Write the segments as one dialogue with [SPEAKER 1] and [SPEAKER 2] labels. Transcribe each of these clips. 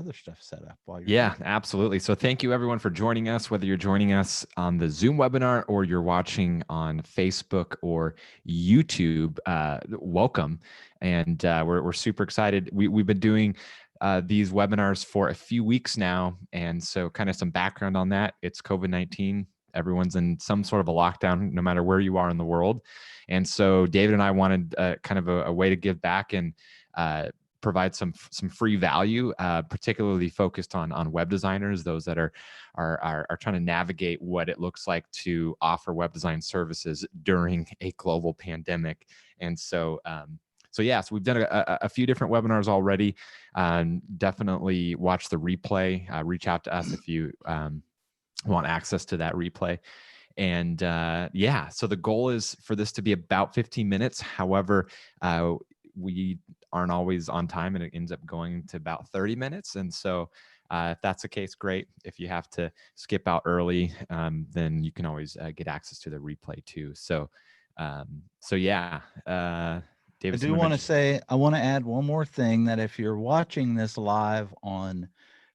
[SPEAKER 1] other stuff set up while you're
[SPEAKER 2] Yeah,
[SPEAKER 1] speaking.
[SPEAKER 2] absolutely. So thank you everyone for joining us, whether you're joining us on the Zoom webinar or you're watching on Facebook or YouTube. Welcome. And we're super excited. We've been doing these webinars for a few weeks now. And so kind of some background on that. It's COVID-19. Everyone's in some sort of a lockdown, no matter where you are in the world. And so David and I wanted kind of a way to give back and provide some free value, particularly focused on web designers, those that are trying to navigate what it looks like to offer web design services during a global pandemic. And so yeah, so we've done a few different webinars already. Definitely watch the replay. Reach out to us if you want access to that replay. And yeah, so the goal is for this to be about 15 minutes. However, we aren't always on time and it ends up going to about 30 minutes. And so if that's the case, great. If you have to skip out early, then you can always get access to the replay too. So yeah,
[SPEAKER 1] I
[SPEAKER 2] David,
[SPEAKER 1] do
[SPEAKER 2] someone
[SPEAKER 1] want to
[SPEAKER 2] mentioned.
[SPEAKER 1] say, I want to add one more thing, that if you're watching this live on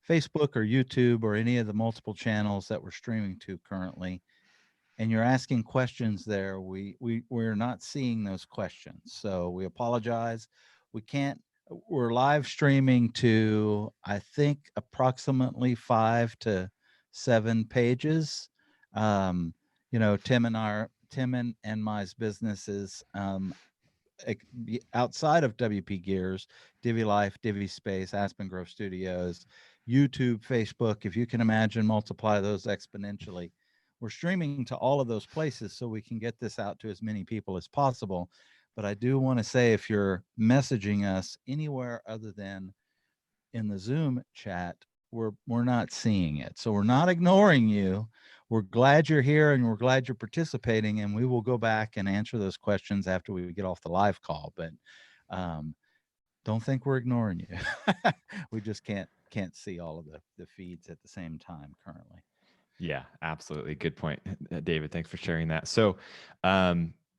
[SPEAKER 1] Facebook or YouTube or any of the multiple channels that we're streaming to currently, and you're asking questions there, we're not seeing those questions. So we apologize. We can't, we're live streaming to, I think, approximately 5 to 7 pages. You know, Tim and my's businesses, outside of WP Gears, Divi Life, Divi Space, Aspen Grove Studios, YouTube, Facebook. If you can imagine, multiply those exponentially. We're streaming to all of those places so we can get this out to as many people as possible. But I do want to say, if you're messaging us anywhere other than in the Zoom chat, we're not seeing it. So we're not ignoring you. We're glad you're here and we're glad you're participating, and we will go back and answer those questions after we get off the live call. But um, don't think we're ignoring you. We just can't see all of the feeds at the same time currently.
[SPEAKER 2] Yeah, absolutely. Good point, David. Thanks for sharing that. So,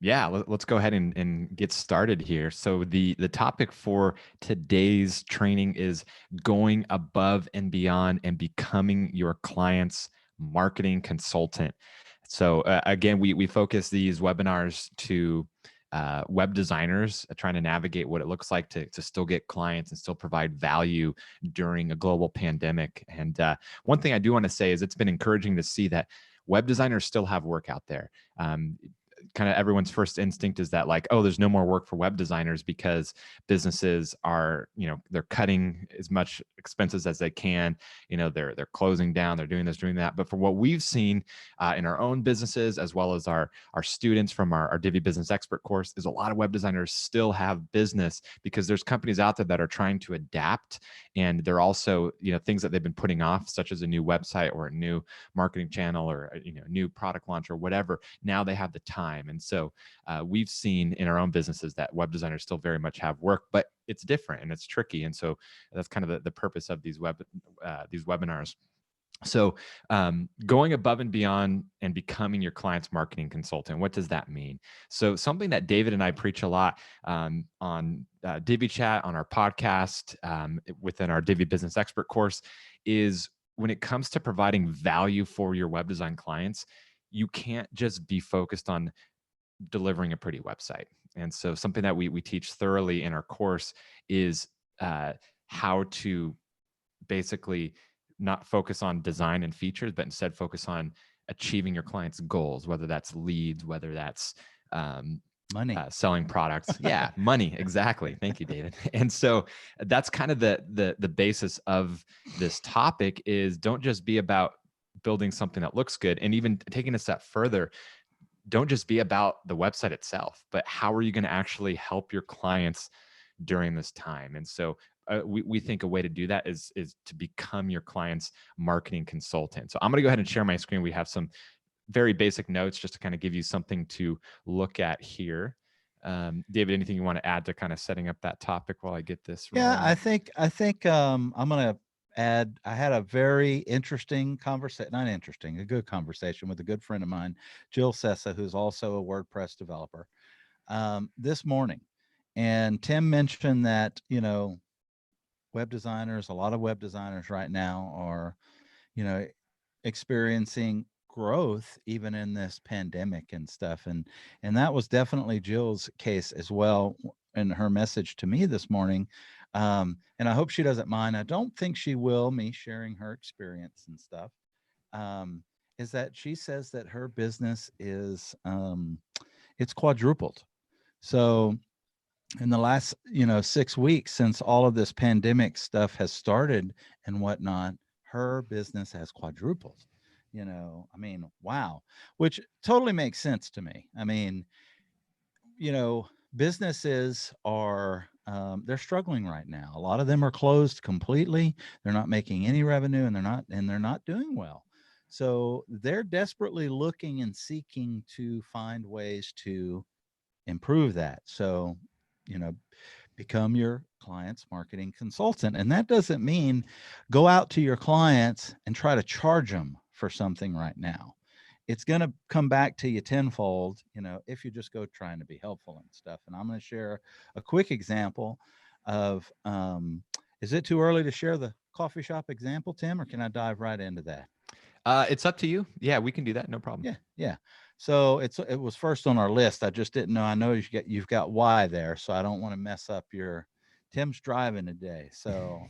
[SPEAKER 2] yeah, let's go ahead and get started here. So the topic for today's training is going above and beyond and becoming your client's marketing consultant. So again, we focus these webinars to web designers trying to navigate what it looks like to still get clients and still provide value during a global pandemic. And one thing I do want to say is it's been encouraging to see that web designers still have work out there. Kind of everyone's first instinct is that, like, oh, there's no more work for web designers because businesses are, they're cutting as much expenses as they can. They're closing down, they're doing this, doing that. But for what we've seen in our own businesses, as well as our students from our Divi Business Expert course, is a lot of web designers still have business because there's companies out there that are trying to adapt, and they're also, things that they've been putting off, such as a new website or a new marketing channel or a new product launch or whatever. Now they have the time. And so we've seen in our own businesses that web designers still very much have work, but it's different and it's tricky. And so that's kind of the purpose of these webinars. So going above and beyond and becoming your client's marketing consultant, what does that mean? So something that David and I preach a lot on Divi Chat, on our podcast, within our Divi Business Expert course, is when it comes to providing value for your web design clients, you can't just be focused on delivering a pretty website. And so something that we teach thoroughly in our course is how to basically not focus on design and features, but instead focus on achieving your client's goals, whether that's leads, whether that's
[SPEAKER 1] Money.
[SPEAKER 2] selling products. Yeah, money. Exactly. Thank you, David. And so that's kind of the basis of this topic is don't just be about building something that looks good. And even taking a step further, don't just be about the website itself, but how are you going to actually help your clients during this time? And so we think a way to do that is to become your client's marketing consultant. So I'm going to go ahead and share my screen. We have some very basic notes just to kind of give you something to look at here. David, anything you want to add to kind of setting up that topic while I get this
[SPEAKER 1] Yeah, I
[SPEAKER 2] rolling?
[SPEAKER 1] think I think I'm gonna add. I had a very interesting conversation, not interesting, a good conversation with a good friend of mine, Jill Sessa, who's also a WordPress developer, this morning. And Tim mentioned that, web designers, a lot of web designers right now are, you know, experiencing growth even in this pandemic and stuff. And that was definitely Jill's case as well in her message to me this morning. And I hope she doesn't mind. I don't think she will, me sharing her experience and stuff. Um, is that she says that her business is it's quadrupled. So in the last 6 weeks since all of this pandemic stuff has started and whatnot, her business has quadrupled. I mean, wow. Which totally makes sense to me. I mean, businesses are they're struggling right now. A lot of them are closed completely. They're not making any revenue, and they're not doing well. So they're desperately looking and seeking to find ways to improve that. So, you know, become your client's marketing consultant. And that doesn't mean go out to your clients and try to charge them for something right now. It's going to come back to you tenfold, if you just go trying to be helpful and stuff. And I'm going to share a quick example of, is it too early to share the coffee shop example, Tim, or can I dive right into that?
[SPEAKER 2] It's up to you. Yeah, we can do that. No problem.
[SPEAKER 1] Yeah. So it was first on our list. I just didn't know. I know you've got Y there, so I don't want to mess up your Tim's driving today. So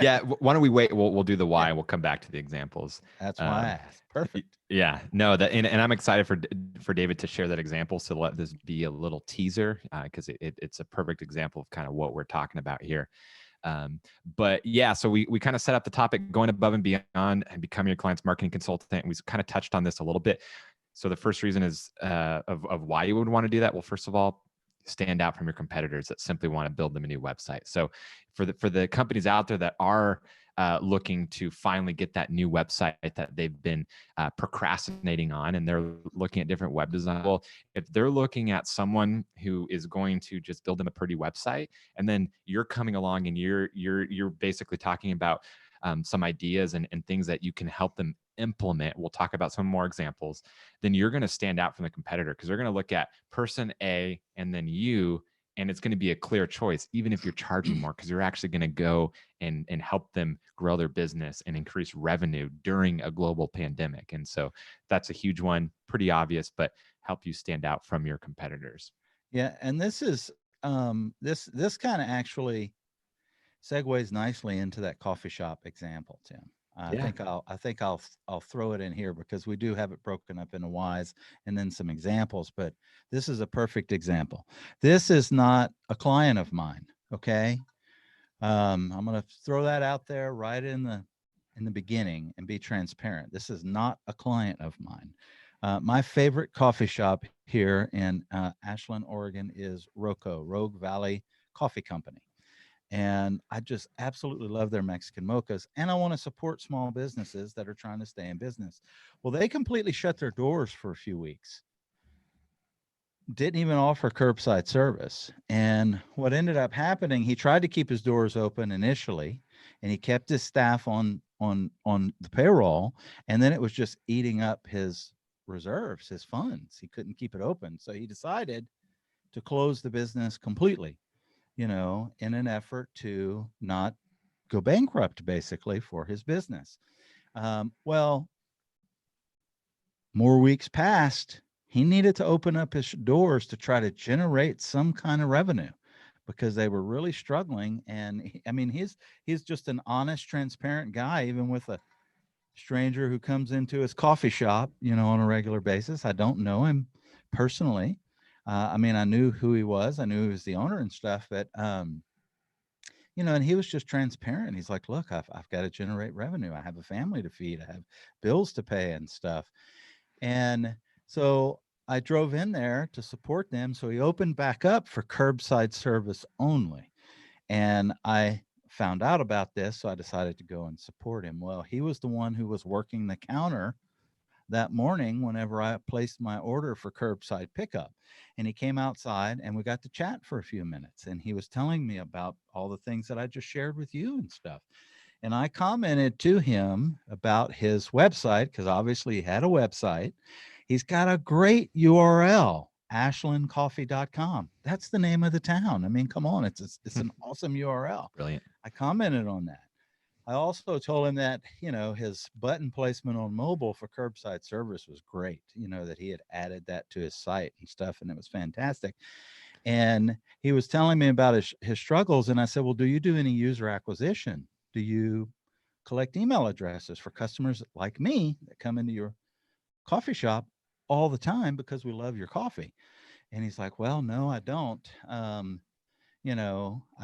[SPEAKER 2] Yeah, why don't we wait? We'll do the why,
[SPEAKER 1] yeah,
[SPEAKER 2] and we'll come back to the examples.
[SPEAKER 1] that's why I asked. Perfect.
[SPEAKER 2] Yeah, no, and I'm excited for David to share that example. So let this be a little teaser because it's a perfect example of kind of what we're talking about here. But yeah, so we kind of set up the topic, going above and beyond and becoming your client's marketing consultant. We kind of touched on this a little bit. So the first reason is of why you would want to do that. Well, first of all, stand out from your competitors that simply want to build them a new website. So for the companies out there that are looking to finally get that new website that they've been procrastinating on, and they're looking at different web design. Well, if they're looking at someone who is going to just build them a pretty website, and then you're coming along and you're basically talking about some ideas and things that you can help them implement. We'll talk about some more examples. Then you're going to stand out from the competitor because they're going to look at person A and then you, and it's going to be a clear choice, even if you're charging more, because you're actually going to go and help them grow their business and increase revenue during a global pandemic. And so that's a huge one, pretty obvious, but help you stand out from your competitors.
[SPEAKER 1] Yeah, and this is this kind of actually segues nicely into that coffee shop example, Tim.
[SPEAKER 2] Yeah.
[SPEAKER 1] I think I'll throw it in here because we do have it broken up into whys and then some examples, but this is a perfect example. This is not a client of mine. Okay. I'm going to throw that out there right in the beginning and be transparent. This is not a client of mine. My favorite coffee shop here in Ashland, Oregon is Rogue Valley Coffee Company. And I just absolutely love their Mexican mochas. And I want to support small businesses that are trying to stay in business. Well, they completely shut their doors for a few weeks, didn't even offer curbside service. And what ended up happening, he tried to keep his doors open initially, and he kept his staff on the payroll, and then it was just eating up his reserves, his funds. He couldn't keep it open. So he decided to close the business completely, in an effort to not go bankrupt, basically, for his business. Well, more weeks passed. He needed to open up his doors to try to generate some kind of revenue because they were really struggling. And I mean, he's just an honest, transparent guy, even with a stranger who comes into his coffee shop, on a regular basis. I don't know him personally. I mean, I knew who he was. I knew he was the owner and stuff, but and he was just transparent. He's like, look, I've got to generate revenue. I have a family to feed. I have bills to pay and stuff. And so I drove in there to support them. So he opened back up for curbside service only. And I found out about this. So I decided to go and support him. Well, he was the one who was working the counter that morning whenever I placed my order for curbside pickup. And he came outside and we got to chat for a few minutes. And he was telling me about all the things that I just shared with you and stuff. And I commented to him about his website because obviously he had a website. He's got a great URL, ashlandcoffee.com. That's the name of the town. I mean, come on, it's an awesome URL.
[SPEAKER 2] Brilliant.
[SPEAKER 1] I commented on that. I also told him that, his button placement on mobile for curbside service was great, that he had added that to his site and stuff, and it was fantastic. And he was telling me about his struggles. And I said, well, do you do any user acquisition? Do you collect email addresses for customers like me that come into your coffee shop all the time because we love your coffee? And he's like, well, no, I don't. I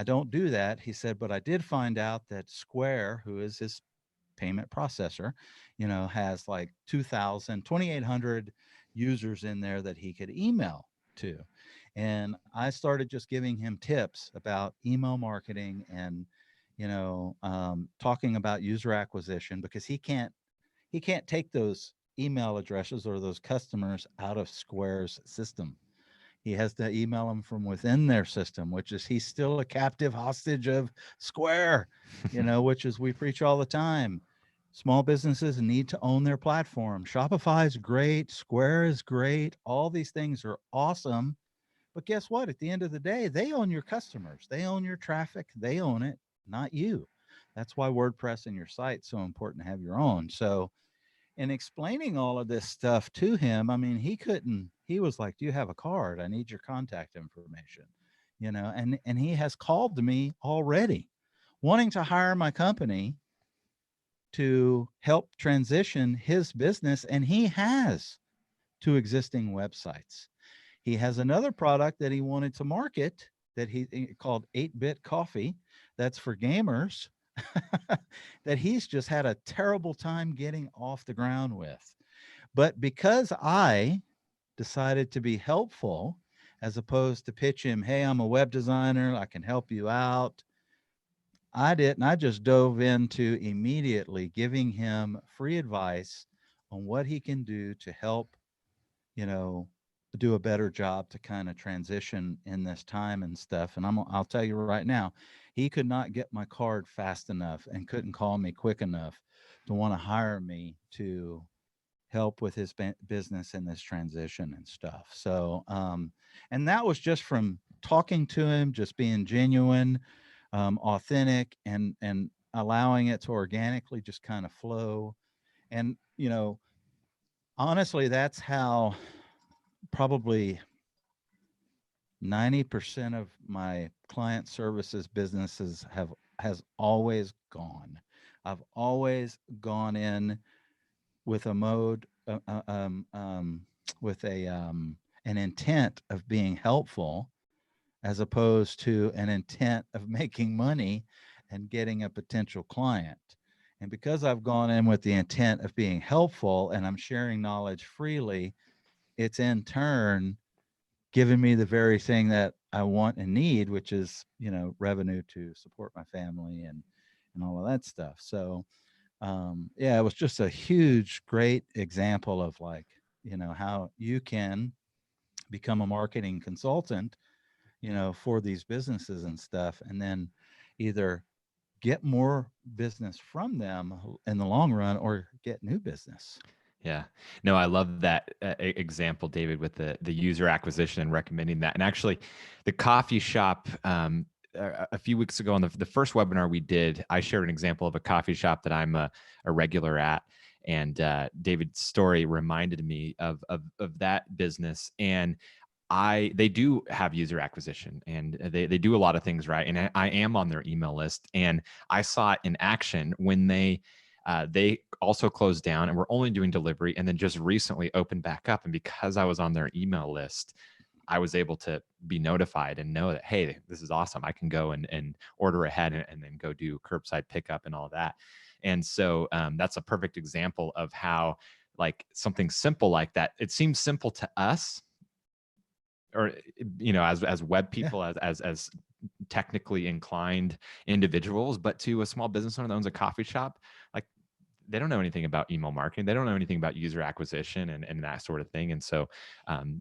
[SPEAKER 1] don't do that. He said, but I did find out that Square, who is his payment processor, has like 2,800 users in there that he could email to. And I started just giving him tips about email marketing and, talking about user acquisition, because he can't take those email addresses or those customers out of Square's system. He has to email them from within their system, which is he's still a captive hostage of Square, which is we preach all the time. Small businesses need to own their platform. Shopify is great. Square is great. All these things are awesome. But guess what? At the end of the day, they own your customers. They own your traffic. They own it, not you. That's why WordPress and your site's so important to have your own. So in explaining all of this stuff to him, I mean, he was like, do you have a card? I need your contact information, and he has called to me already wanting to hire my company to help transition his business. And he has 2 existing websites. He has another product that he wanted to market that he called 8-Bit Coffee. That's for gamers. That he's just had a terrible time getting off the ground with. But because I decided to be helpful, as opposed to pitch him, hey, I'm a web designer, I can help you out, I didn't. I just dove into immediately giving him free advice on what he can do to help, you know, do a better job to kind of transition in this time and stuff. And I'll tell you right now, he could not get my card fast enough and couldn't call me quick enough to want to hire me to help with his business in this transition and stuff. So, and that was just from talking to him, just being genuine, authentic, and allowing it to organically just kind of flow. And, honestly, that's how probably 90% of my client services businesses has always gone. I've always gone in with a mode, with an intent of being helpful, as opposed to an intent of making money and getting a potential client. And because I've gone in with the intent of being helpful and I'm sharing knowledge freely, it's in turn giving me the very thing that I want and need, which is, revenue to support my family and all of that stuff. So, yeah, it was just a huge, great example of like, how you can become a marketing consultant, for these businesses and stuff, and then either get more business from them in the long run or get new business.
[SPEAKER 2] Yeah, no, I love that example, David, with the user acquisition and recommending that. And actually, the coffee shop, a few weeks ago on the first webinar we did, I shared an example of a coffee shop that I'm a regular at. And David's story reminded me of that business. And they do have user acquisition, and they do a lot of things right. And I am on their email list, and I saw it in action when they also closed down and were only doing delivery, and then just recently opened back up. And because I was on their email list, I was able to be notified and know that, hey, this is awesome. I can go and order ahead and then go do curbside pickup and all that. And so that's a perfect example of how, like, something simple like that, it seems simple to us, or, as web people, as technically inclined individuals, but to a small business owner that owns a coffee shop, like, they don't know anything about email marketing. They don't know anything about user acquisition and that sort of thing. And so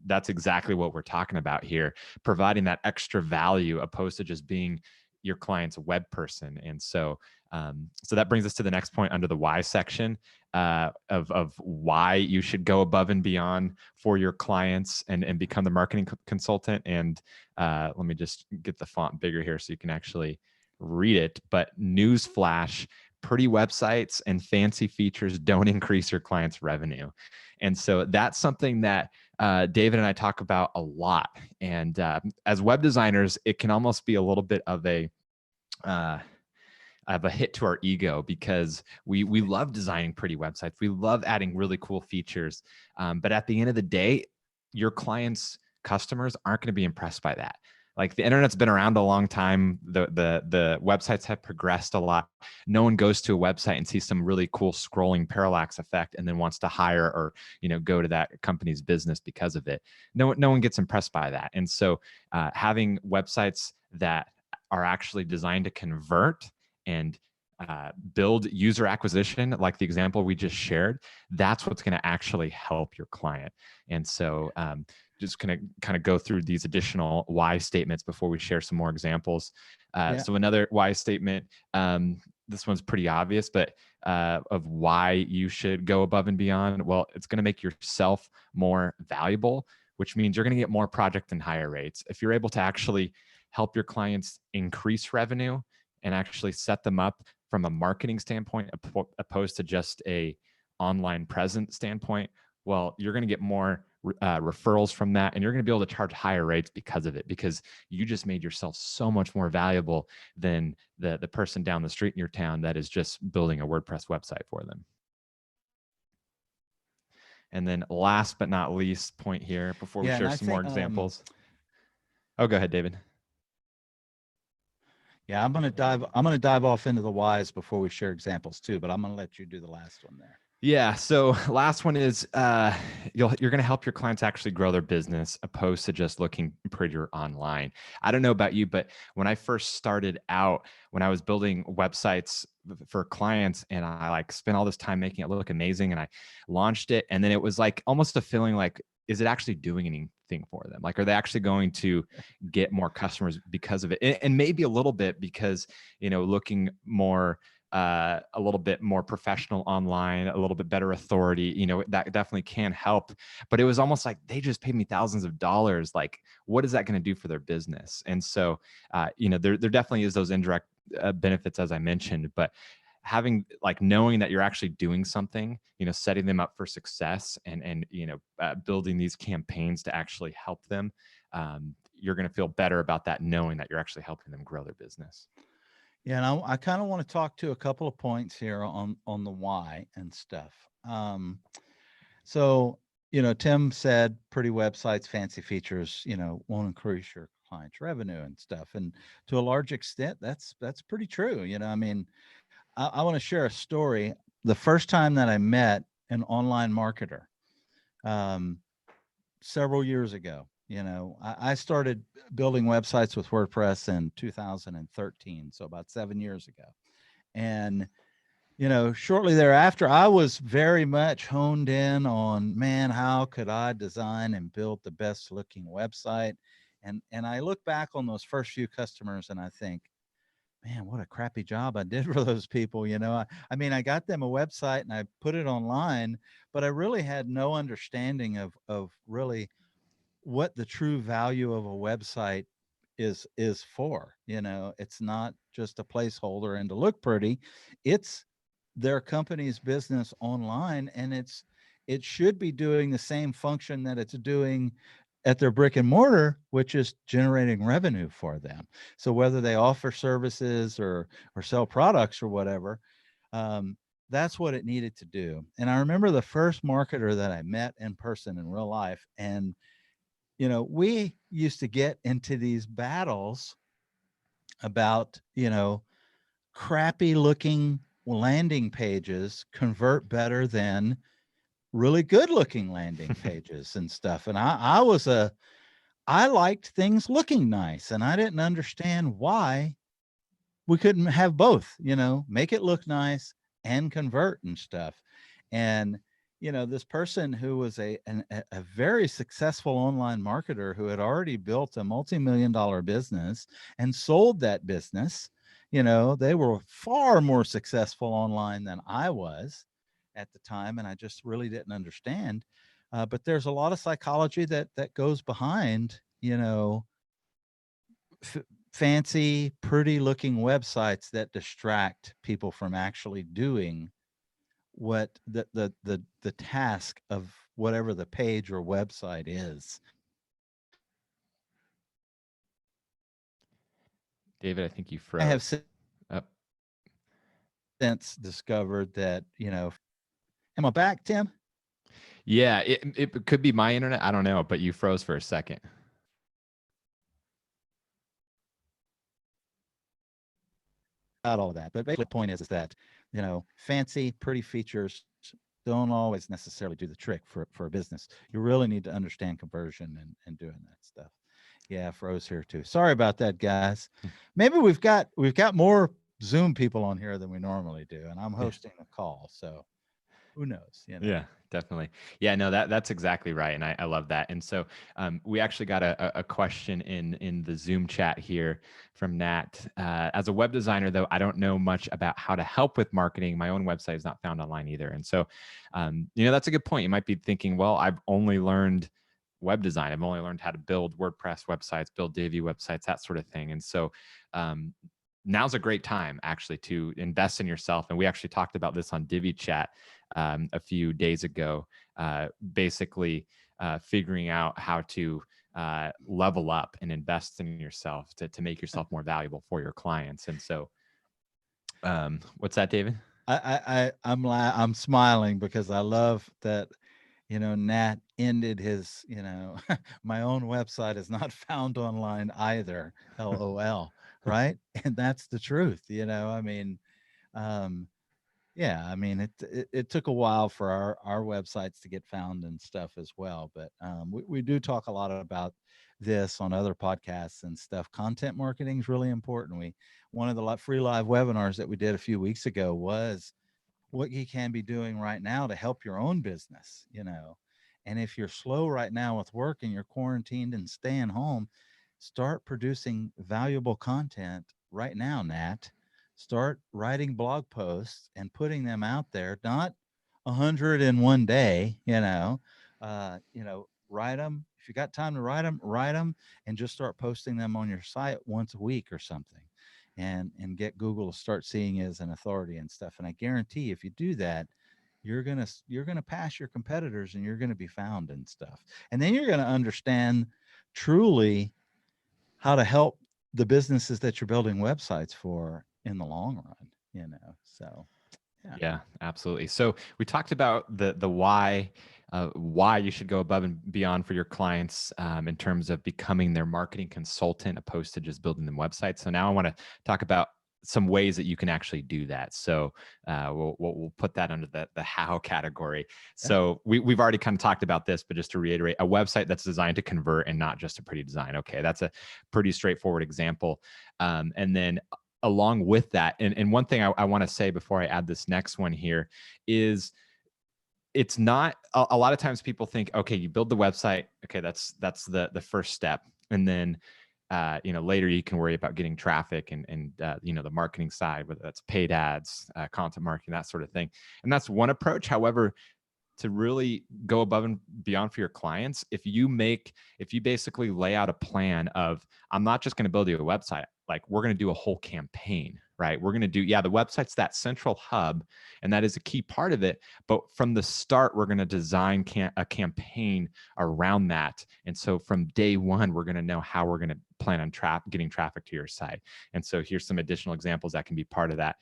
[SPEAKER 2] that's exactly what we're talking about here, providing that extra value opposed to just being your client's web person. And so So that brings us to the next point under the why section of why you should go above and beyond for your clients and become the marketing consultant. And let me just get the font bigger here so you can actually read it. But newsflash, pretty websites and fancy features don't increase your clients' revenue. And so that's something that David and I talk about a lot. And as web designers, it can almost be a little bit of a hit to our ego, because we love designing pretty websites. We love adding really cool features. But at the end of the day, your clients' customers aren't going to be impressed by that. Like, the internet's been around a long time. The websites have progressed a lot. No one goes to a website and sees some really cool scrolling parallax effect and then wants to hire or go to that company's business because of it. No one gets impressed by that. And so having websites that are actually designed to convert and build user acquisition, like the example we just shared, that's what's going to actually help your client. And so just going to kind of go through these additional why statements before we share some more examples. So another why statement, this one's pretty obvious, but of why you should go above and beyond. Well, it's going to make yourself more valuable, which means you're going to get more project and hire rates. If you're able to actually help your clients increase revenue and actually set them up from a marketing standpoint, opposed to just a online presence standpoint, well, you're going to get more referrals from that, and you're going to be able to charge higher rates because of it, because you just made yourself so much more valuable than the person down the street in your town that is just building a WordPress website for them. And then last but not least point here, before we share some more examples. Oh, go ahead, David.
[SPEAKER 1] Yeah, I'm going to dive off into the whys before we share examples too, but I'm going to let you do the last one there.
[SPEAKER 2] Yeah. So last one is you're going to help your clients actually grow their business, opposed to just looking prettier online. I don't know about you, but when I first started out, when I was building websites for clients, and I spent all this time making it look amazing, and I launched it, and then it was like almost a feeling like, is it actually doing anything for them? Like, are they actually going to get more customers because of it? And maybe a little bit because, looking more, a little bit more professional online, a little bit better authority, that definitely can help. But it was almost like, they just paid me thousands of dollars. Like, what is that going to do for their business? And so, there definitely is those indirect benefits, as I mentioned, but having knowing that you're actually doing something, setting them up for success, and building these campaigns to actually help them, you're going to feel better about that, knowing that you're actually helping them grow their business.
[SPEAKER 1] Yeah, and I kind of want to talk to a couple of points here on the why and stuff. So, Tim said pretty websites, fancy features, won't increase your client's revenue and stuff. And to a large extent, that's pretty true. I mean, I want to share a story. The first time that I met an online marketer, several years ago, I started building websites with WordPress in 2013, so about 7 years ago. And, shortly thereafter, I was very much honed in on, man, how could I design and build the best looking website? And I look back on those first few customers and I think, man, what a crappy job I did for those people. I mean, I got them a website and I put it online, but I really had no understanding of really what the true value of a website is for. It's not just a placeholder and to look pretty. It's their company's business online, and it should be doing the same function that it's doing at their brick and mortar, which is generating revenue for them. So whether they offer services or sell products or whatever, that's what it needed to do. And I remember the first marketer that I met in person in real life, and we used to get into these battles about, crappy looking landing pages convert better than really good looking landing pages and stuff. And I liked things looking nice, and I didn't understand why we couldn't have both, make it look nice and convert and stuff. And this person who was a very successful online marketer who had already built a multi-million-dollar business and sold that business, They were far more successful online than I was at the time, and I just really didn't understand. But there's a lot of psychology that goes behind, f- fancy, pretty looking websites that distract people from actually doing what the task of whatever the page or website is.
[SPEAKER 2] David, I think you
[SPEAKER 1] I have
[SPEAKER 2] froze. Oh,
[SPEAKER 1] since discovered that, am I back, Tim?
[SPEAKER 2] yeah, it could be my internet. I don't know, but you froze for a second.
[SPEAKER 1] Not all of that. But basically the point is that, fancy, pretty features don't always necessarily do the trick for a business. You really need to understand conversion and doing that stuff. Yeah, froze here too. Sorry about that, guys. Maybe we've got more Zoom people on here than we normally do, and I'm hosting a call, so who knows?
[SPEAKER 2] Yeah, definitely. Yeah, no, that's exactly right, and I love that. And so we actually got a question in the Zoom chat here from Nat. As a web designer, though, I don't know much about how to help with marketing. My own website is not found online either, and so that's a good point. You might be thinking, well, I've only learned web design. I've only learned how to build WordPress websites, build Divi websites, that sort of thing. And so now's a great time actually to invest in yourself. And we actually talked about this on Divi Chat a few days ago, basically figuring out how to level up and invest in yourself to make yourself more valuable for your clients. And so, what's that, David?
[SPEAKER 1] I'm smiling because I love that, Nat ended his, my own website is not found online either. LOL. Right. And that's the truth. I mean, um, yeah, I mean, it took a while for our websites to get found and stuff as well. But we do talk a lot about this on other podcasts and stuff. Content marketing is really important. One of the free live webinars that we did a few weeks ago was what you can be doing right now to help your own business. And if you're slow right now with work and you're quarantined and staying home, start producing valuable content right now, Nat. Start writing blog posts and putting them out there, not 100 in one day, write them. If you got time to write them and just start posting them on your site once a week or something, and get Google to start seeing you as an authority and stuff. And I guarantee if you do that, you're gonna pass your competitors and you're gonna be found and stuff. And then you're gonna understand truly how to help the businesses that you're building websites for in the long run. So yeah.
[SPEAKER 2] Yeah, absolutely. So we talked about the why you should go above and beyond for your clients in terms of becoming their marketing consultant opposed to just building them websites. So now I want to talk about some ways that you can actually do that. So we'll put that under the how category.
[SPEAKER 1] Yeah.
[SPEAKER 2] So we've already kind of talked about this, but just to reiterate, a website that's designed to convert and not just a pretty design. Okay, that's a pretty straightforward example. And then along with that, and one thing I want to say before I add this next one here is it's not a lot of times people think, okay, you build the website, okay, that's the first step, and then later you can worry about getting traffic and the marketing side, whether that's paid ads, content marketing, that sort of thing. And that's one approach. However, to really go above and beyond for your clients, if you basically lay out a plan of, I'm not just going to build you a website, like we're going to do a whole campaign, right? We're going to do, the website's that central hub, and that is a key part of it. But from the start, we're going to design a campaign around that. And so from day one, we're going to know how we're going to plan on getting traffic to your site. And so here's some additional examples that can be part of that.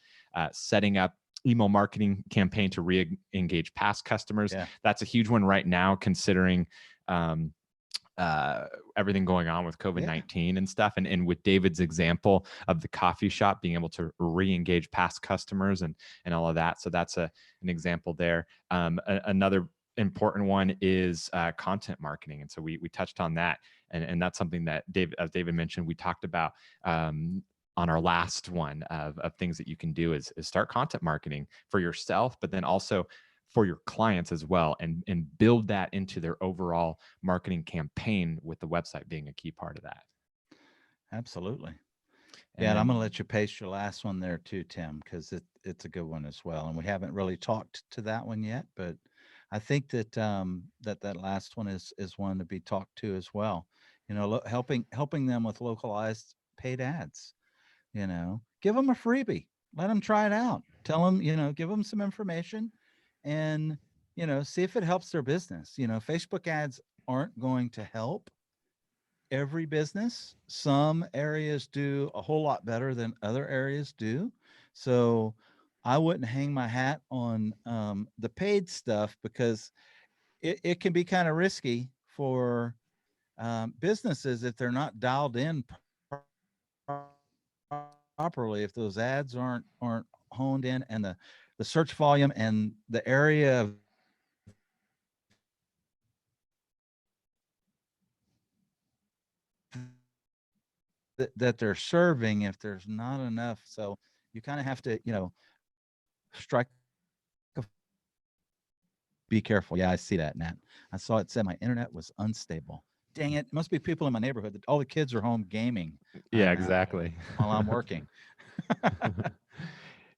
[SPEAKER 2] Setting up email marketing campaign to re-engage past customers.
[SPEAKER 1] Yeah.
[SPEAKER 2] That's a huge one right now, considering everything going on with COVID-19 and stuff. And with David's example of the coffee shop being able to re-engage past customers and all of that. So that's an example there. Another important one is content marketing. And so we touched on that. And that's something that as David mentioned, we talked about on our last one of things that you can do is start content marketing for yourself, but then also for your clients as well, and build that into their overall marketing campaign, with the website being a key part of that.
[SPEAKER 1] Absolutely. Yeah,
[SPEAKER 2] And
[SPEAKER 1] and I'm
[SPEAKER 2] then
[SPEAKER 1] going to let you paste your last one there too, Tim, because it's a good one as well. And we haven't really talked to that one yet, but I think that that last one is one to be talked to as well. Helping them with localized paid ads. Give them a freebie, let them try it out, tell them, give them some information, and see if it helps their business. Facebook ads aren't going to help every business. Some areas do a whole lot better than other areas do. So I wouldn't hang my hat on the paid stuff, because it can be kind of risky for businesses if they're not dialed in properly, if those ads aren't honed in, and the search volume and the area of that they're serving, if there's not enough. So you kind of have to, strike a, be careful. Yeah, I see that, Nat. I saw it said my internet was unstable. Dang it. It must be people in my neighborhood that all the kids are home gaming
[SPEAKER 2] yeah,
[SPEAKER 1] now
[SPEAKER 2] exactly.
[SPEAKER 1] while I'm working.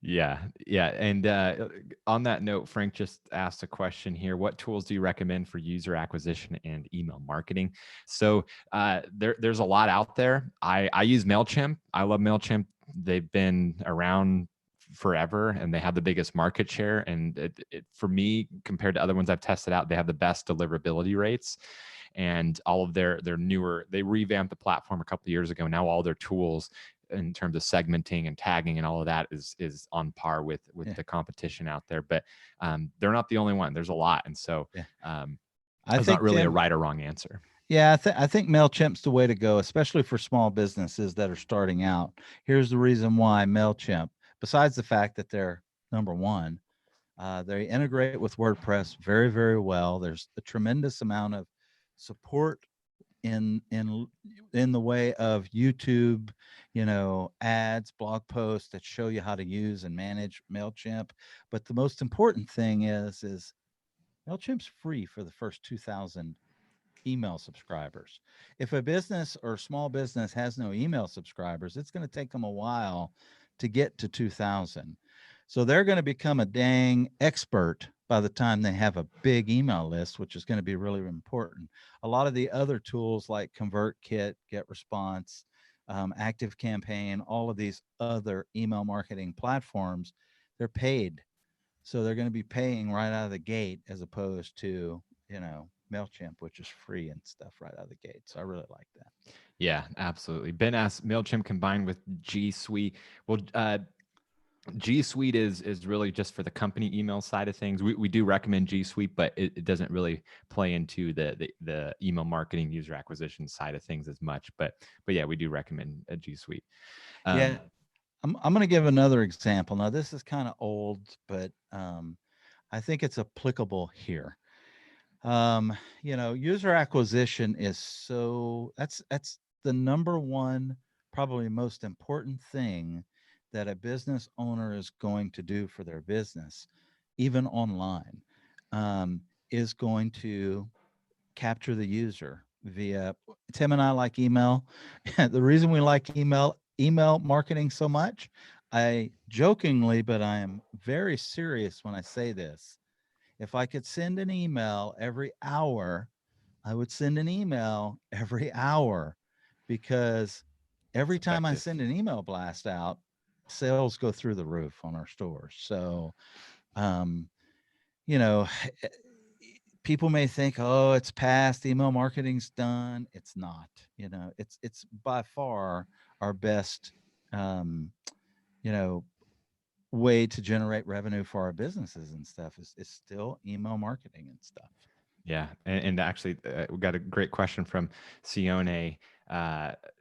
[SPEAKER 2] Yeah, yeah. And on that note, Frank just asked a question here. What tools do you recommend for user acquisition and email marketing? So there's a lot out there. I use MailChimp. I love MailChimp. They've been around forever and they have the biggest market share. And for me, compared to other ones I've tested out, they have the best deliverability rates. And all of their newer, they revamped the platform a couple of years ago. Now all their tools in terms of segmenting and tagging and all of that is on par with
[SPEAKER 1] Yeah.
[SPEAKER 2] the competition out there. But they're not the only one. There's a lot, and so
[SPEAKER 1] Yeah. I
[SPEAKER 2] there's not
[SPEAKER 1] think,
[SPEAKER 2] really a
[SPEAKER 1] Tim,
[SPEAKER 2] right or wrong answer.
[SPEAKER 1] yeah, I think MailChimp's the way to go, especially for small businesses that are starting out. Here's the reason why MailChimp, besides the fact that they're number one, they integrate with WordPress very, very well. There's a tremendous amount of support in the way of YouTube, ads, blog posts that show you how to use and manage MailChimp. But the most important thing is MailChimp's free for the first 2,000 email subscribers. If a business or small business has no email subscribers, it's going to take them a while to get to 2,000. So they're going to become a dang expert by the time they have a big email list, which is going to be really important. A lot of the other tools like ConvertKit, GetResponse, ActiveCampaign, all of these other email marketing platforms, they're paid. So they're going to be paying right out of the gate, as opposed to, MailChimp, which is free and stuff right out of the gate. So I really like that.
[SPEAKER 2] Yeah, absolutely. Ben asked MailChimp combined with G Suite. Well, G Suite is really just for the company email side of things. We do recommend G Suite, but it doesn't really play into the email marketing user acquisition side of things as much. But yeah, we do recommend a G Suite.
[SPEAKER 1] Yeah. I'm going to give another example. Now, this is kind of old, but I think it's applicable here. User acquisition is that's the number one, probably most important thing that a business owner is going to do for their business, even online, is going to capture the user via. Tim and I like email. The reason we like email marketing so much, I jokingly, but I am very serious when I say this. If I could send an email every hour, I would send an email every hour, because every
[SPEAKER 2] It's
[SPEAKER 1] time I
[SPEAKER 2] effective.
[SPEAKER 1] send an email blast out, sales go through the roof on our stores. So, um, you know, people may think, oh, it's past, email marketing's done. It's not. It's by far our best, um, you know, way to generate revenue for our businesses and stuff is still email marketing and stuff.
[SPEAKER 2] Yeah, and actually, we got a great question from Sione.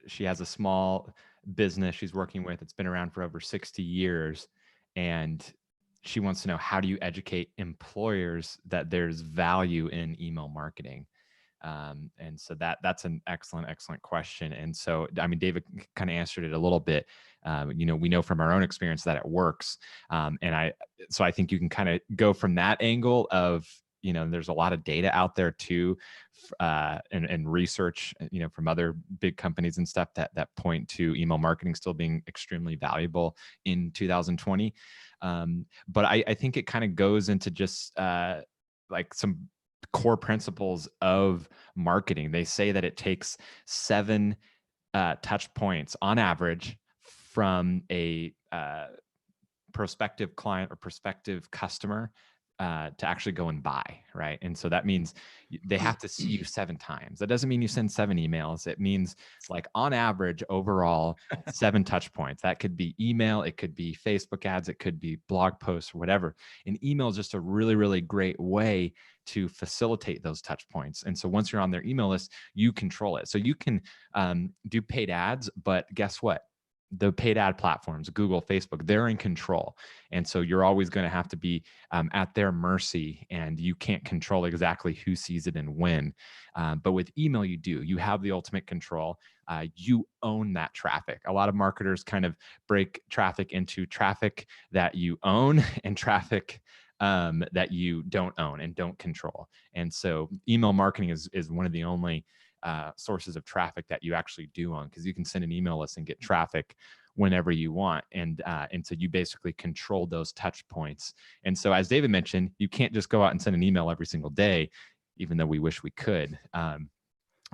[SPEAKER 2] She has a small business she's working with. It's been around for over 60 years, and she wants to know, how do you educate employers that there's value in email marketing? And so that's an excellent question. And so, I mean, David kind of answered it a little bit. We know from our own experience that it works. And I think you can kind of go from that angle of, there's a lot of data out there too, and research, from other big companies and stuff that point to email marketing still being extremely valuable in 2020. But I think it kind of goes into just like some core principles of marketing. They say that it takes 7 touch points on average from a prospective client or prospective customer to actually go and buy, right? And so that means they have to see you 7 times. That doesn't mean you send 7 emails. It means, like, on average, overall, 7 touch points. That could be email, it could be Facebook ads, it could be blog posts, or whatever. And email is just a really, really great way to facilitate those touch points. And so once you're on their email list, you control it. So you can do paid ads, but guess what? The paid ad platforms, Google, Facebook, they're in control. And so you're always going to have to be at their mercy, and you can't control exactly who sees it and when. But with email, you do. You have the ultimate control. You own that traffic. A lot of marketers kind of break traffic into traffic that you own and traffic that you don't own and don't control. And so email marketing is one of the only sources of traffic that you actually do own, because you can send an email list and get traffic whenever you want. And so you basically control those touch points. And so, as David mentioned, you can't just go out and send an email every single day, even though we wish we could.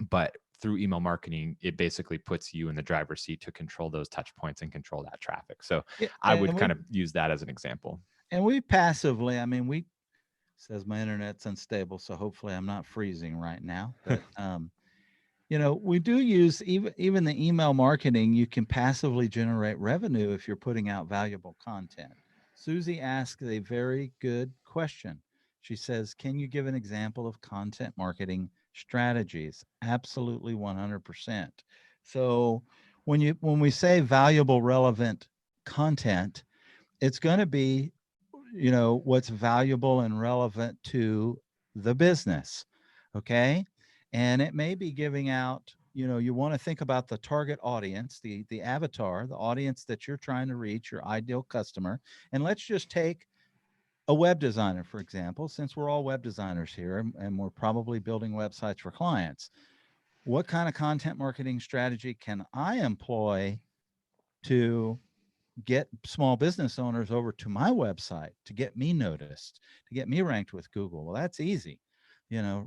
[SPEAKER 2] But through email marketing, it basically puts you in the driver's seat to control those touch points and control that traffic. So
[SPEAKER 1] Yeah,
[SPEAKER 2] I would
[SPEAKER 1] and
[SPEAKER 2] kind of use that as an example.
[SPEAKER 1] we passively, I mean, we says my internet's unstable, so hopefully I'm not freezing right now. But we do use even the email marketing. You can passively generate revenue if you're putting out valuable content. Susie asked a very good question. She says, can you give an example of content marketing strategies? Absolutely, 100%. So when we say valuable, relevant content, it's going to be, what's valuable and relevant to the business. Okay. And it may be giving out, you want to think about the target audience, the avatar, the audience that you're trying to reach, your ideal customer. And let's just take a web designer, for example, since we're all web designers here and we're probably building websites for clients. What kind of content marketing strategy can I employ to get small business owners over to my website, to get me noticed, to get me ranked with Google? Well, that's easy.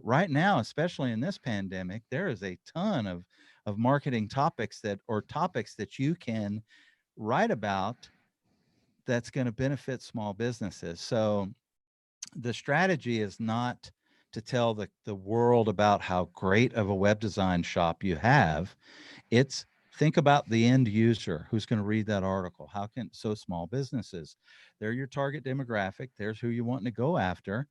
[SPEAKER 1] Right now, especially in this pandemic, there is a ton of marketing topics that you can write about that's going to benefit small businesses. So the strategy is not to tell the world about how great of a web design shop you have. It's think about the end user who's going to read that article. So small businesses, they're your target demographic. There's who you want to go after.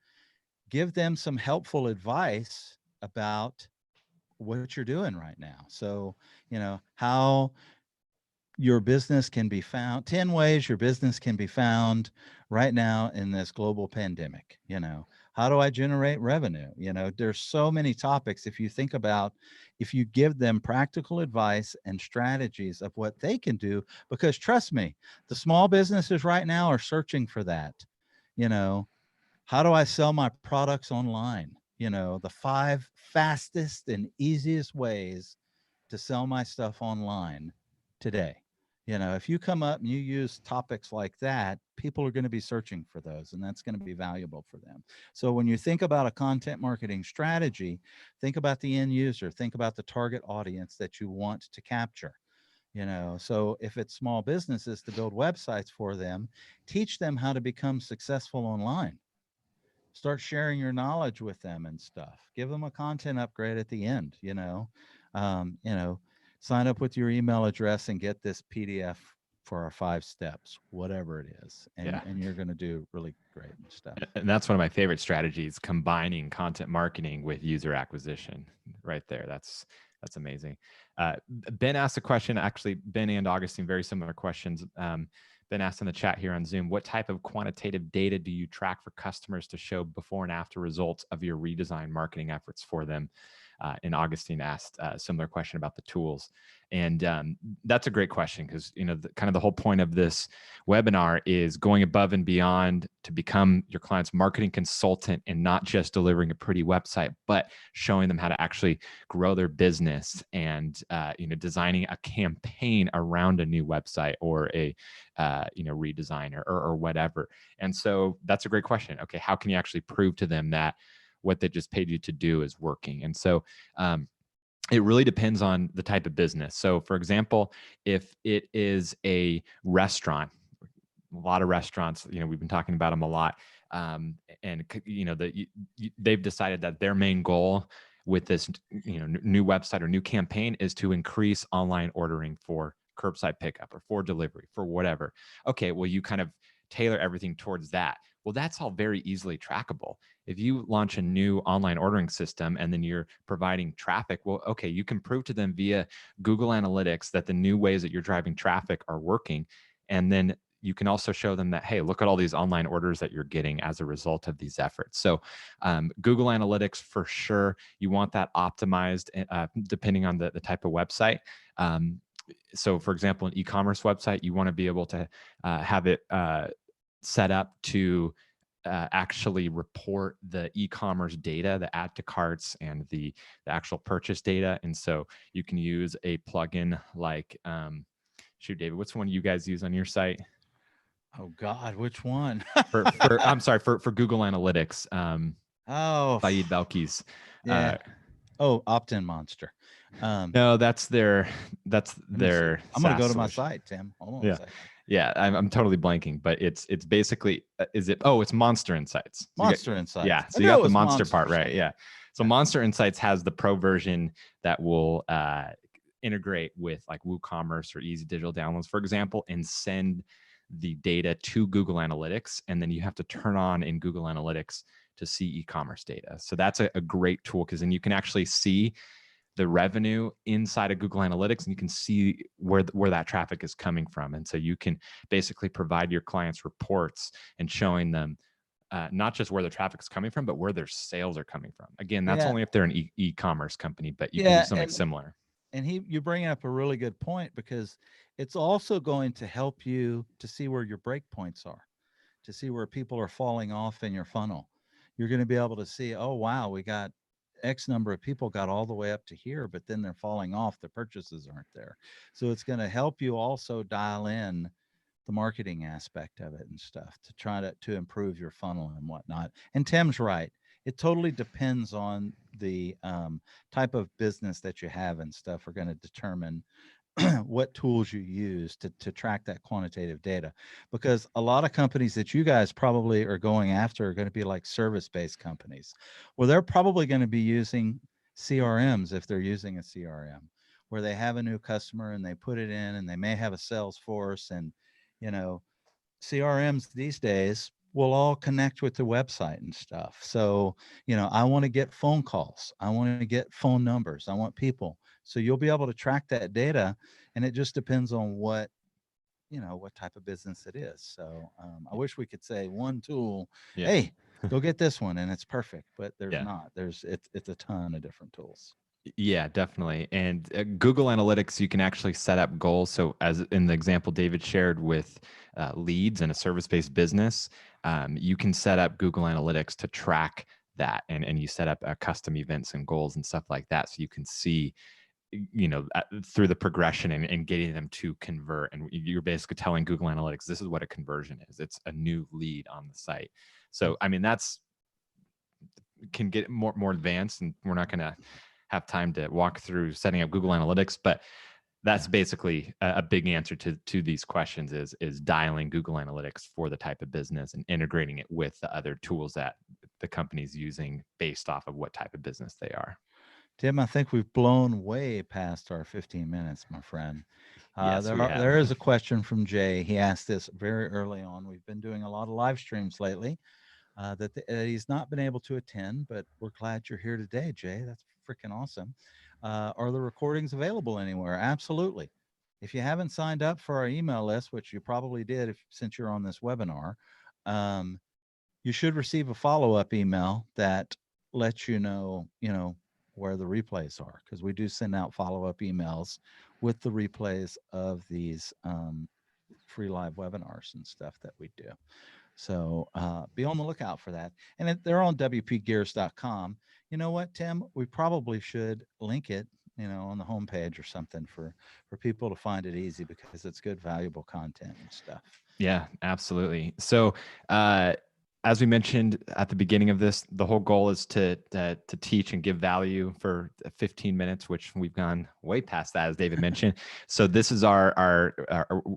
[SPEAKER 1] Give them some helpful advice about what you're doing right now. So, how your business can be found, 10 ways your business can be found right now in this global pandemic. How do I generate revenue? There's so many topics. If you give them practical advice and strategies of what they can do, because trust me, the small businesses right now are searching for that. How do I sell my products online? The 5 fastest and easiest ways to sell my stuff online today. If you come up and you use topics like that, people are going to be searching for those, and that's going to be valuable for them. So when you think about a content marketing strategy, think about the end user, think about the target audience that you want to capture. So if it's small businesses, to build websites for them, teach them how to become successful online. Start sharing your knowledge with them and stuff. Give them a content upgrade at the end. Um, you know, Sign up with your email address and get this PDF for our 5 steps, whatever it is, and you're going to do really great stuff.
[SPEAKER 2] And that's one of my favorite strategies, combining content marketing with user acquisition. Right there, that's amazing. Ben asked a question. Actually, Ben and Augustine, very similar questions. Ben asked in the chat here on Zoom, what type of quantitative data do you track for customers to show before and after results of your redesign marketing efforts for them? And Augustine asked a similar question about the tools. And that's a great question because, kind of the whole point of this webinar is going above and beyond to become your client's marketing consultant and not just delivering a pretty website, but showing them how to actually grow their business and, designing a campaign around a new website or a, redesign or whatever. And so that's a great question. Okay, how can you actually prove to them that what they just paid you to do is working? And so, it really depends on the type of business. So, for example, if it is a restaurant, a lot of restaurants, we've been talking about them a lot, and they've decided that their main goal with this, new website or new campaign is to increase online ordering for curbside pickup or for delivery, for whatever. Okay, well, you kind of tailor everything towards that. Well, that's all very easily trackable. If you launch a new online ordering system and then you're providing traffic, well, okay, you can prove to them via Google Analytics that the new ways that you're driving traffic are working. And then you can also show them that, hey, look at all these online orders that you're getting as a result of these efforts. So Google Analytics, for sure, you want that optimized depending on the type of website. So for example, an e-commerce website, you want to be able to have it set up to actually report the e-commerce data, the add to carts and the actual purchase data. And so you can use a plugin like, shoot, David, what's one you guys use on your site?
[SPEAKER 1] Oh God, which one?
[SPEAKER 2] I'm sorry, for Google Analytics. Saeed Belkis.
[SPEAKER 1] Yeah. Opt-in Monster.
[SPEAKER 2] No, that's their.
[SPEAKER 1] I'm going to go to my site, Tim. Hold on a second.
[SPEAKER 2] Yeah, I'm totally blanking, but it's basically, it's Monster Insights.
[SPEAKER 1] Monster Insights.
[SPEAKER 2] Yeah, so you got the monster part right. Yeah, so Monster Insights has the pro version that will integrate with like WooCommerce or Easy Digital Downloads, for example, and send the data to Google Analytics, and then you have to turn on in Google Analytics to see e-commerce data. So that's a great tool because then you can actually see the revenue inside of Google Analytics, and you can see where that traffic is coming from. And so you can basically provide your clients reports and showing them not just where the traffic is coming from, but where their sales are coming from. Again, that's only if they're an e-commerce company, but you can do something similar.
[SPEAKER 1] And you bring up a really good point because it's also going to help you to see where your break points are, to see where people are falling off in your funnel. You're going to be able to see, oh, wow, we got X number of people got all the way up to here, but then they're falling off. The purchases aren't there. So it's going to help you also dial in the marketing aspect of it and stuff to try to improve your funnel and whatnot. And Tim's right. It totally depends on the type of business that you have and stuff are going to determine what tools you use to track that quantitative data, because a lot of companies that you guys probably are going after are going to be like service-based companies. Well, they're probably going to be using CRMs if they're using a CRM where they have a new customer and they put it in and they may have a sales force and, CRMs these days will all connect with the website and stuff. So, I want to get phone calls. I want to get phone numbers. I want people. So you'll be able to track that data, and it just depends on what type of business it is. So I wish we could say one tool, hey, go get this one, and it's perfect. But there's not. It's a ton of different tools.
[SPEAKER 2] Yeah, definitely. And Google Analytics, you can actually set up goals. So as in the example David shared with leads and a service-based business, you can set up Google Analytics to track that. And you set up custom events and goals and stuff like that. So you can see, through the progression and getting them to convert. And you're basically telling Google Analytics, this is what a conversion is. It's a new lead on the site. So, I mean, that's can get more advanced, and we're not going to have time to walk through setting up Google Analytics, but that's basically a big answer to these questions is dialing Google Analytics for the type of business and integrating it with the other tools that the company's using based off of what type of business they are.
[SPEAKER 1] Tim, I think we've blown way past our 15 minutes, my friend.
[SPEAKER 2] Yes,
[SPEAKER 1] there is a question from Jay. He asked this very early on. We've been doing a lot of live streams lately that he's not been able to attend, but we're glad you're here today, Jay. That's freaking awesome. Are the recordings available anywhere? Absolutely. If you haven't signed up for our email list, which you probably did since you're on this webinar, you should receive a follow-up email that lets you know, where the replays are, because we do send out follow-up emails with the replays of these free live webinars and stuff that we do. So be on the lookout for that. And they're on wpgears.com. You know what, Tim? We probably should link it, on the homepage or something for people to find it easy, because it's good, valuable content and stuff.
[SPEAKER 2] Yeah, absolutely. So, as we mentioned at the beginning of this, the whole goal is to teach and give value for 15 minutes, which we've gone way past that, as David mentioned. So this is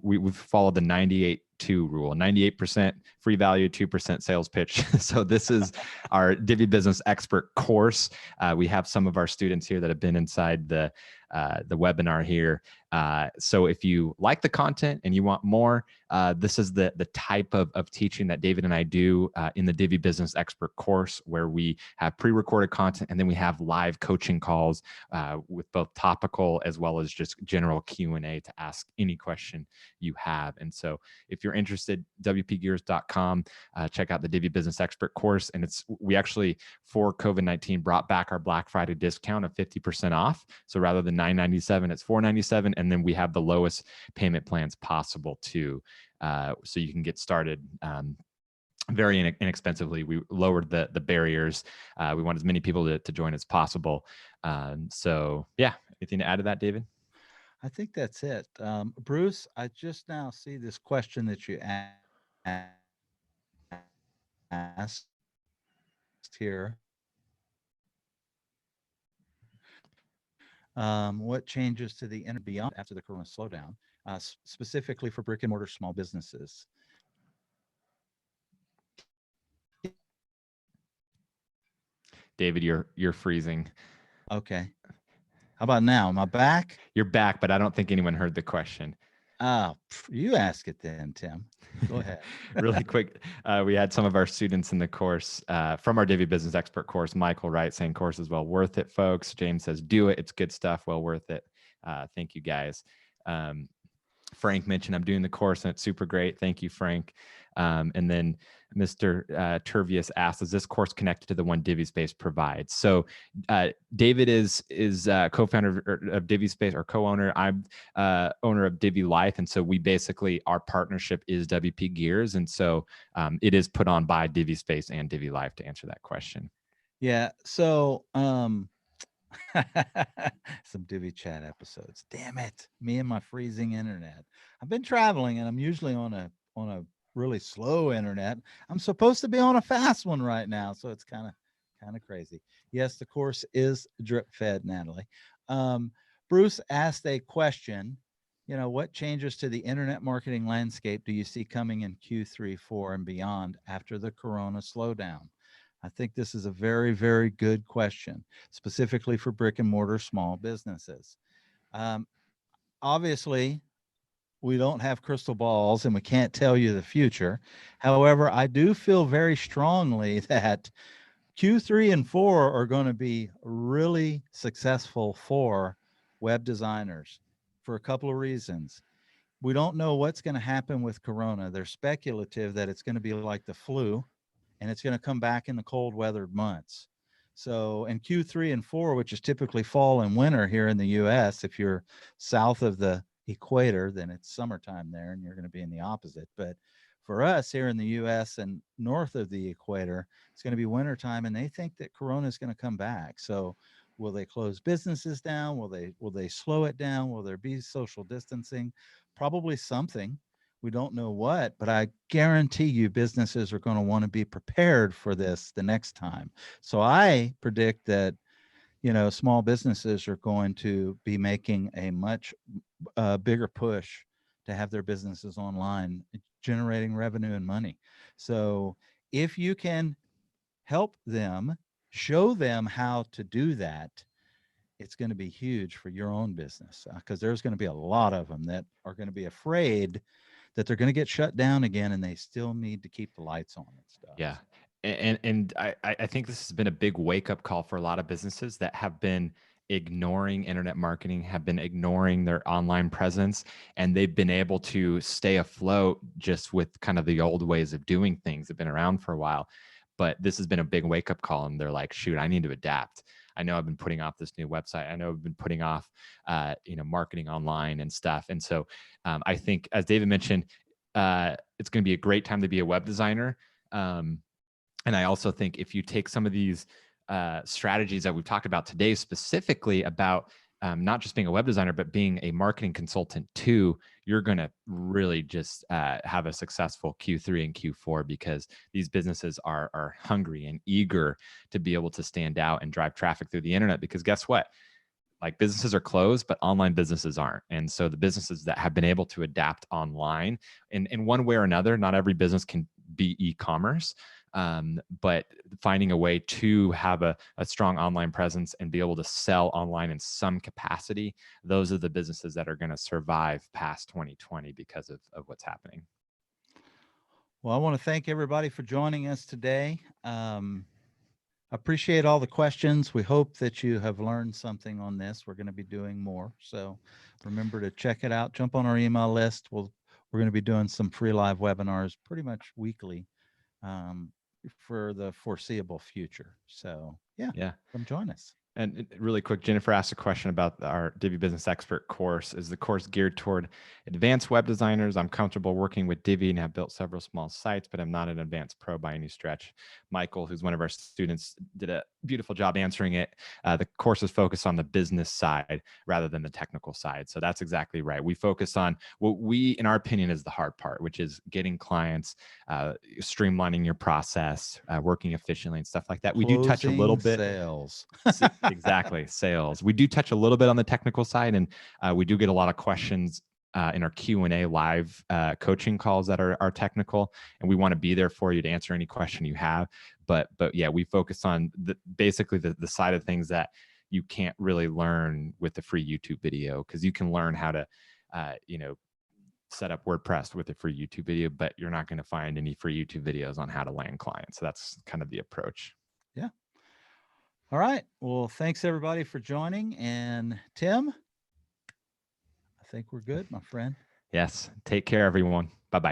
[SPEAKER 2] we've followed the 98-2 rule: 98% free value, 2% sales pitch. So this is our Divi Business Expert course. We have some of our students here that have been inside the webinar here. So if you like the content and you want more, this is the type of teaching that David and I do in the Divi Business Expert course, where we have pre-recorded content, and then we have live coaching calls with both topical as well as just general Q&A to ask any question you have. And so if you're interested, wpgears.com, check out the Divi Business Expert course. And we actually, for COVID-19, brought back our Black Friday discount of 50% off. So rather than $997, it's $497. And then we have the lowest payment plans possible too. So you can get started very inexpensively. We lowered the barriers. We want as many people to join as possible. So yeah, anything to add to that, David?
[SPEAKER 1] I think that's it. Bruce, I just now see this question that you asked here. What changes to the inner beyond after the corona slowdown, specifically for brick and mortar small businesses?
[SPEAKER 2] David, you're freezing.
[SPEAKER 1] Okay. How about now? Am I back?
[SPEAKER 2] You're back, but I don't think anyone heard the question.
[SPEAKER 1] You ask it then, Tim. Go ahead.
[SPEAKER 2] Really quick. We had some of our students in the course from our Divi Business Expert course. Michael Wright saying course is well worth it, folks. James says, do it. It's good stuff. Well worth it. Thank you, guys. Frank mentioned I'm doing the course and it's super great. Thank you, Frank. And then Mr. Turvius asked, is this course connected to the one DiviSpace provides? So David is co-founder of DiviSpace, or co-owner. I'm owner of Divi Life. And so we basically, our partnership is WP Gears. And so it is put on by DiviSpace and Divi Life, to answer that question.
[SPEAKER 1] Yeah. So some Divi chat episodes. Damn it. Me and my freezing internet. I've been traveling and I'm usually on a really slow internet. I'm supposed to be on a fast one right now, so it's kind of crazy. Yes, the course is drip fed, Natalie. Bruce asked a question, what changes to the internet marketing landscape do you see coming in Q3, 4 and beyond after the corona slowdown? I think this is a very, very good question, specifically for brick and mortar small businesses. Obviously, we don't have crystal balls and we can't tell you the future. However, I do feel very strongly that Q3 and 4 are going to be really successful for web designers for a couple of reasons. We don't know what's going to happen with Corona. They're speculative that it's going to be like the flu and it's going to come back in the cold weathered months. So in Q3 and 4, which is typically fall and winter here in the US, if you're south of the equator, then it's summertime there and you're going to be in the opposite. But for us here in the US and north of the equator, it's going to be wintertime, and they think that Corona is going to come back. So will they close businesses down? Will they slow it down? Will there be social distancing? Probably something. We don't know what, but I guarantee you businesses are going to want to be prepared for this the next time. So I predict that small businesses are going to be making a much bigger push to have their businesses online, generating revenue and money. So if you can help them, show them how to do that, it's going to be huge for your own business, because there's going to be a lot of them that are going to be afraid that they're going to get shut down again, and they still need to keep the lights on and stuff.
[SPEAKER 2] Yeah. And I think this has been a big wake up call for a lot of businesses that have been ignoring internet marketing, have been ignoring their online presence, and they've been able to stay afloat just with kind of the old ways of doing things that have been around for a while. But this has been a big wake up call, and they're like, shoot, I need to adapt. I know I've been putting off this new website. I know I've been putting off, marketing online and stuff. And so I think, as David mentioned, it's going to be a great time to be a web designer. And I also think if you take some of these strategies that we've talked about today, specifically about not just being a web designer, but being a marketing consultant too, you're going to really just have a successful Q3 and Q4, because these businesses are hungry and eager to be able to stand out and drive traffic through the internet. Because guess what? Like, businesses are closed, but online businesses aren't. And so the businesses that have been able to adapt online in one way or another, not every business can be e-commerce, but finding a way to have a strong online presence and be able to sell online in some capacity, those are the businesses that are going to survive past 2020 because of what's happening.
[SPEAKER 1] Well, I want to thank everybody for joining us today. Appreciate all the questions. We hope that you have learned something on this. We're going to be doing more. So remember to check it out. Jump on our email list. We're going to be doing some free live webinars pretty much weekly for the foreseeable future. So yeah, come join us.
[SPEAKER 2] And really quick, Jennifer asked a question about our Divi Business Expert course. Is the course geared toward advanced web designers? I'm comfortable working with Divi and have built several small sites, but I'm not an advanced pro by any stretch. Michael, who's one of our students, did a beautiful job answering it. The course is focused on the business side rather than the technical side. So that's exactly right. We focus on what we, in our opinion, is the hard part, which is getting clients, streamlining your process, working efficiently and stuff like that. We do touch a little bit.
[SPEAKER 1] Sales.
[SPEAKER 2] Exactly. Sales. We do touch a little bit on the technical side, and we do get a lot of questions in our Q&A live coaching calls that are technical, and we want to be there for you to answer any question you have. But yeah, we focus on basically the side of things that you can't really learn with the free YouTube video, because you can learn how to, set up WordPress with a free YouTube video, but you're not going to find any free YouTube videos on how to land clients. So that's kind of the approach.
[SPEAKER 1] Yeah. All right. Well, thanks everybody for joining. And Tim, I think we're good, my friend.
[SPEAKER 2] Yes. Take care, everyone.